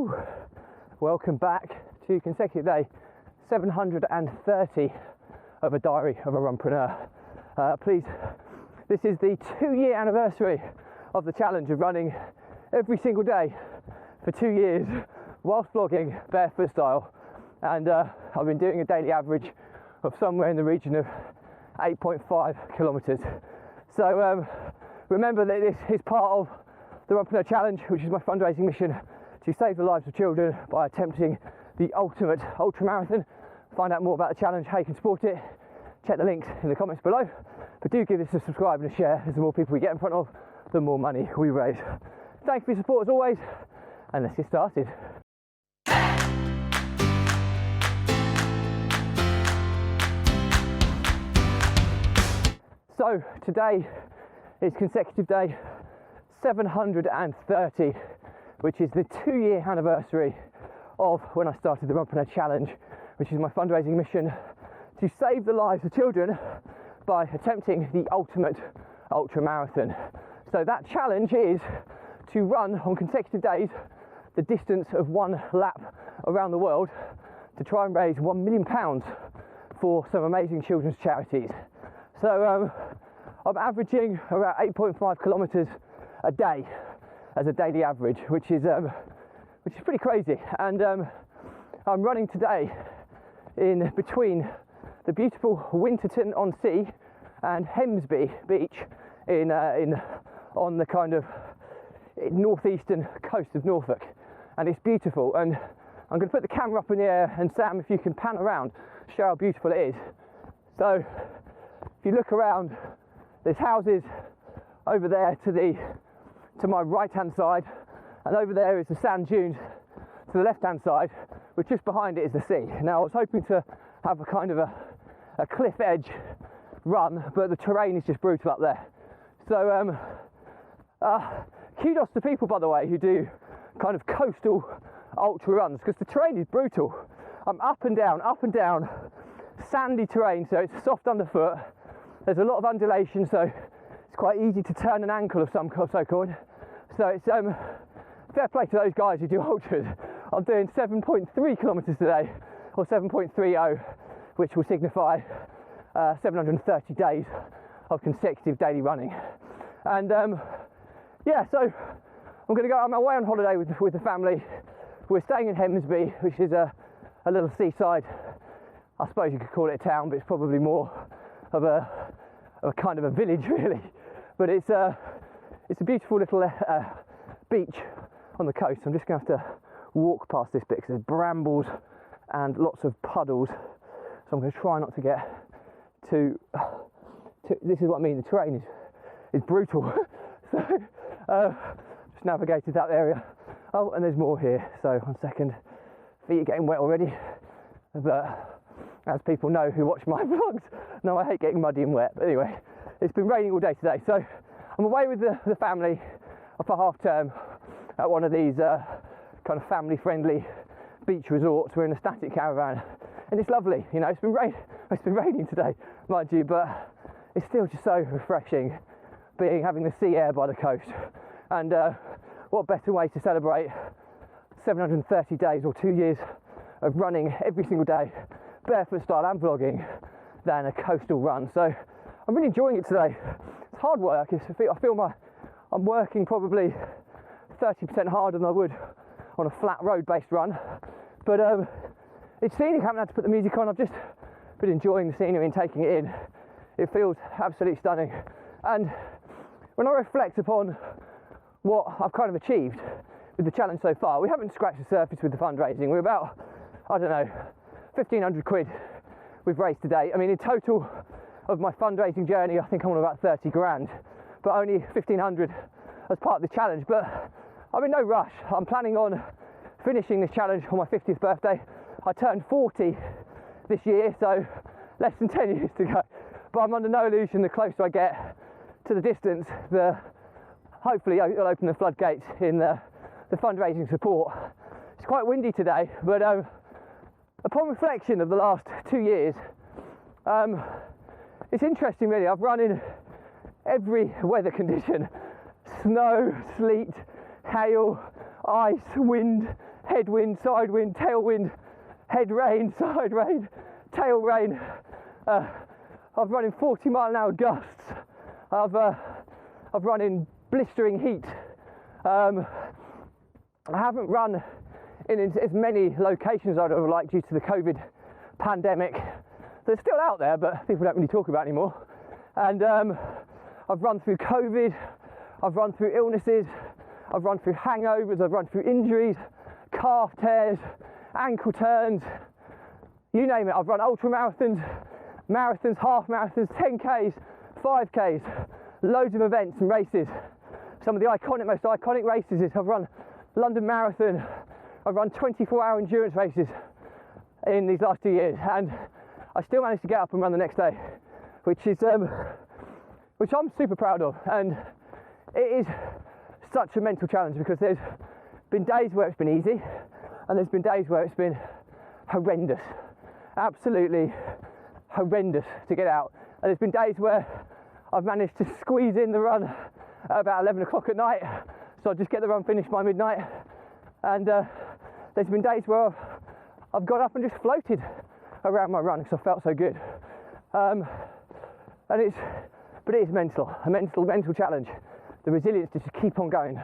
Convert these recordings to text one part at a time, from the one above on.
Whew. Welcome back to consecutive day 730 of a diary of a runpreneur. Please, this is the 2-year anniversary of the challenge of running every single day for 2 years whilst vlogging barefoot style, and I've been doing a daily average of somewhere in the region of 8.5 kilometres. So remember that this is part of the Runpreneur Challenge, which is my fundraising mission to save the lives of children by attempting the ultimate ultra marathon. Find out more about the challenge, how you can support it, check the links in the comments below. But do give this a subscribe and a share, as the more people we get in front of, the more money we raise. Thank you for your support as always, and let's get started. So today is consecutive day 730, which is the 2-year anniversary of when I started the Runpreneur Challenge, which is my fundraising mission to save the lives of children by attempting the ultimate ultra marathon. So that challenge is to run on consecutive days the distance of 1 lap around the world to try and raise £1 million for some amazing children's charities. So I'm averaging about 8.5 kilometres a day as a daily average, which is pretty crazy. And I'm running today in between the beautiful Winterton-on-Sea and Hemsby Beach on the kind of northeastern coast of Norfolk, and it's beautiful. And I'm going to put the camera up in the air, and Sam, if you can pan around, show how beautiful it is. So if you look around, there's houses over there to my right hand side, and over there is the sand dunes to the left hand side, which just behind it is the sea. Now I was hoping to have a kind of a cliff edge run, but the terrain is just brutal up there. So kudos to people, by the way, who do kind of coastal ultra runs, because the terrain is brutal. I'm up and down, sandy terrain, so it's soft underfoot. There's a lot of undulation, so it's quite easy to turn an ankle of some so-called. So it's fair play to those guys who do ultras. I'm doing 7.3 kilometres today, or 7.30, which will signify 730 days of consecutive daily running. And yeah, so I'm going to go on my way on holiday with the family. We're staying in Hemsby, which is a little seaside, I suppose you could call it a town, but it's probably more of a kind of a village really. But it's a beautiful little beach on the coast. I'm just going to have to walk past this bit because there's brambles and lots of puddles. So I'm going to try not to get too this is what I mean, the terrain is brutal. So just navigated that area. Oh, and there's more here. So 1 second, feet are getting wet already. But as people know who watch my vlogs, know I hate getting muddy and wet. But anyway, it's been raining all day today, so I'm away with the family for half term at one of these kind of family friendly beach resorts. We're in a static caravan and it's lovely. You know, it's been raining today, mind you, but it's still just so refreshing having the sea air by the coast. And what better way to celebrate 730 days or 2 years of running every single day, barefoot style and vlogging, than a coastal run. So I'm really enjoying it today. It's hard work. I feel I'm working probably 30% harder than I would on a flat road-based run. But it's scenic. I haven't had to put the music on. I've just been enjoying the scenery and taking it in. It feels absolutely stunning. And when I reflect upon what I've kind of achieved with the challenge so far, we haven't scratched the surface with the fundraising. We're about, I don't know, 1,500 quid we've raised today. I mean, in total of my fundraising journey, I think I'm on about 30 grand, but only 1,500 as part of the challenge. But I'm in no rush. I'm planning on finishing this challenge on my 50th birthday. I turned 40 this year, so less than 10 years to go. But I'm under no illusion the closer I get to the distance, hopefully it'll open the floodgates in the fundraising support. It's quite windy today, but upon reflection of the last 2 years, it's interesting really. I've run in every weather condition: snow, sleet, hail, ice, wind, headwind, side wind, tailwind, head rain, side rain, tail rain. I've run in 40-mile-an-hour gusts. I've run in blistering heat. I haven't run in as many locations as I'd have liked due to the COVID pandemic. They're still out there, but people don't really talk about anymore. And I've run through COVID, I've run through illnesses, I've run through hangovers, I've run through injuries, calf tears, ankle turns, you name it. I've run ultra marathons, marathons, half marathons, 10Ks, 5Ks, loads of events and races. Some of the most iconic races is I've run London Marathon, I've run 24-hour endurance races in these last 2 years, and I still managed to get up and run the next day, which I'm super proud of. And it is such a mental challenge because there's been days where it's been easy and there's been days where it's been horrendous, absolutely horrendous to get out. And there's been days where I've managed to squeeze in the run at about 11 o'clock at night, so I just get the run finished by midnight. And there's been days where I've got up and just floated around my run because I felt so good. But it is a mental challenge. The resilience to just keep on going,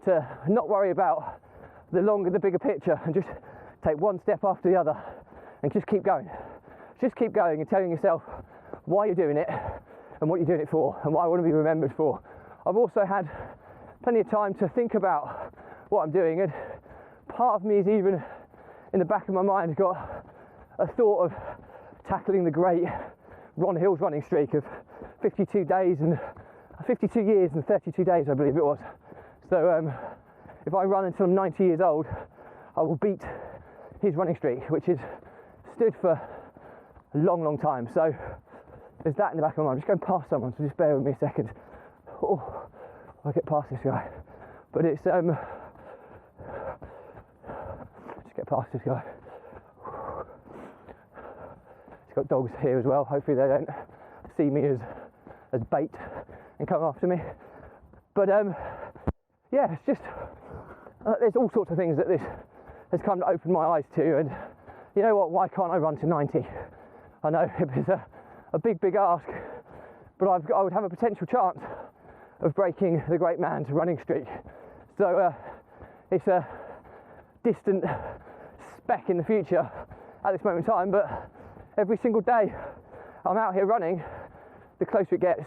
to not worry about the bigger picture, and just take one step after the other, and just keep going. Just keep going and telling yourself why you're doing it and what you're doing it for and what I want to be remembered for. I've also had plenty of time to think about what I'm doing, and part of me is even in the back of my mind got a thought of tackling the great Ron Hill's running streak of 52 years and 32 days, I believe it was. So if I run until I'm 90 years old, I will beat his running streak, which has stood for a long, long time. So there's that in the back of my mind. I'm just going past someone, so just bear with me a second. Oh, I'll get past this guy. But it's just get past this guy. He's got dogs here as well. Hopefully they don't see me as bait and come after me. But yeah, it's just there's all sorts of things that this has kind of opened my eyes to. And you know what, why can't I run to 90? I know it was a big ask, but I would have a potential chance of breaking the great man's running streak. So it's a distant speck in the future at this moment in time, but every single day I'm out here running, the closer it gets.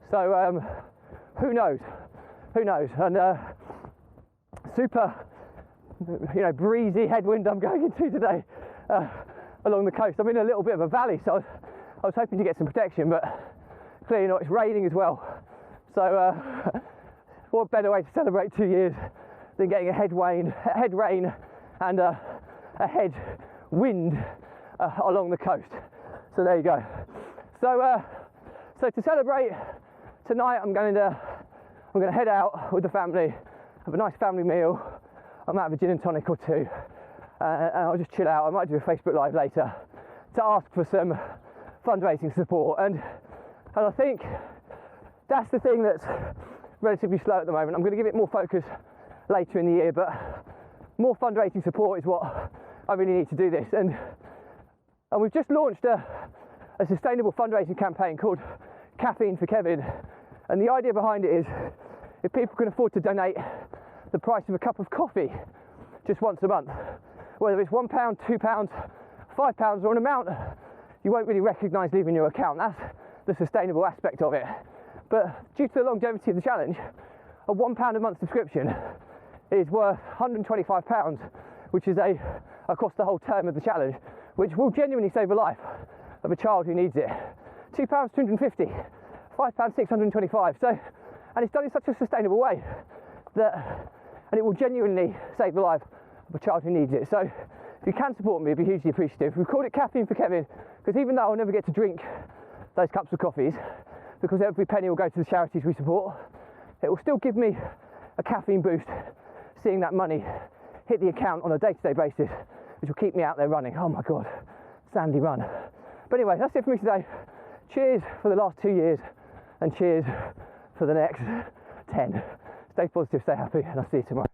So who knows? And super, breezy headwind I'm going into today along the coast. I'm in a little bit of a valley, so I was hoping to get some protection, but clearly not. It's raining as well. So what better way to celebrate 2 years than getting a head rain and a head wind along the coast. So there you go. So to celebrate tonight, I'm going to head out with the family, have a nice family meal. I might have a gin and tonic or two, and I'll just chill out. I might do a Facebook Live later to ask for some fundraising support, and I think that's the thing that's relatively slow at the moment. I'm going to give it more focus later in the year, but more fundraising support is what I really need to do this. And we've just launched a sustainable fundraising campaign called Caffeine for Kevin, and the idea behind it is if people can afford to donate the price of a cup of coffee just once a month, whether it's £1, £2, £5, or an amount you won't really recognise leaving your account. That's the sustainable aspect of it. But due to the longevity of the challenge, a £1 a month subscription is worth £125, which is across the whole term of the challenge, which will genuinely save a life of a child who needs it. £2, £250, £5, £625. So, and it's done in such a sustainable way and it will genuinely save the life of a child who needs it. So if you can support me, I'd be hugely appreciative. We've called it Caffeine for Kevin because even though I'll never get to drink those cups of coffees, because every penny will go to the charities we support, it will still give me a caffeine boost seeing that money hit the account on a day-to-day basis, which will keep me out there running. Oh my God, sandy run. But anyway, that's it for me today. Cheers for the last 2 years and cheers for the next 10. Stay positive, stay happy, and I'll see you tomorrow.